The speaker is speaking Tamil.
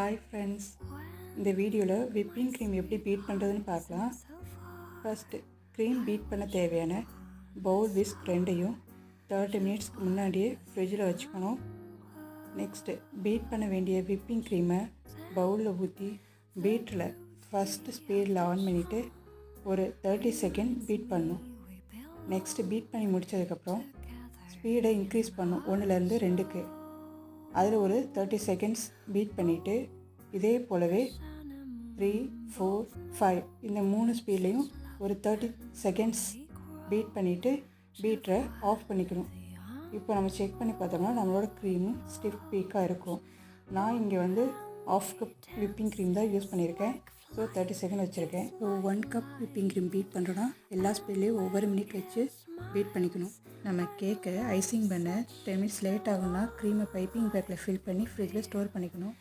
ஹாய் ஃப்ரெண்ட்ஸ், இந்த வீடியோவில் விப்பிங் க்ரீம் எப்படி பீட் பண்ணுறதுன்னு பார்க்கலாம். ஃபஸ்ட்டு க்ரீம் பீட் பண்ண தேவையான பவுல் விஸ்க் ரெண்டையும் 30 மினிட்ஸ்க்கு முன்னாடியே ஃப்ரிட்ஜில் வச்சுக்கணும். நெக்ஸ்ட்டு பீட் பண்ண வேண்டிய விப்பிங் க்ரீமை பவுலில் ஊற்றி பீட்டரில் ஃபஸ்ட்டு ஸ்பீடில் ஆன் பண்ணிவிட்டு ஒரு 30 செகண்ட் பீட் பண்ணணும். நெக்ஸ்ட்டு பீட் பண்ணி முடித்ததுக்கப்புறம் ஸ்பீடை இன்க்ரீஸ் பண்ணணும் 1லேருந்து 2க்கு. அதில் ஒரு 30 செகண்ட்ஸ் பீட் பண்ணிவிட்டு இதே போலவே 3, 4, 5 இந்த 3 ஸ்பீட்லேயும் ஒரு 30 செகண்ட்ஸ் பீட் பண்ணிவிட்டு பீட்டரை ஆஃப் பண்ணிக்கணும். இப்போ நம்ம செக் பண்ணி பார்த்தோம்னா நம்மளோட க்ரீமும் ஸ்டிஃப் பீக்காக இருக்கும். நான் இங்கே ஆஃப் கப் விப்பிங் க்ரீம் தான் யூஸ் பண்ணியிருக்கேன். ஸோ 30 செகண்ட் வச்சுருக்கேன். So 1 cup whipping cream beat பண்ணுறோன்னா எல்லா ஸ்பீட்லேயும் ஒவ்வொரு மினிட் வச்சு பீட் பண்ணிக்கணும். நம்ம கேக்கை ஐசிங் பண்ண 10 மினிட்ஸ் லேட் ஆகும்னா க்ரீமை பைப்பிங் பேக்கில் ஃபில் பண்ணி ஃப்ரிட்ஜில் ஸ்டோர் பண்ணிக்கணும்.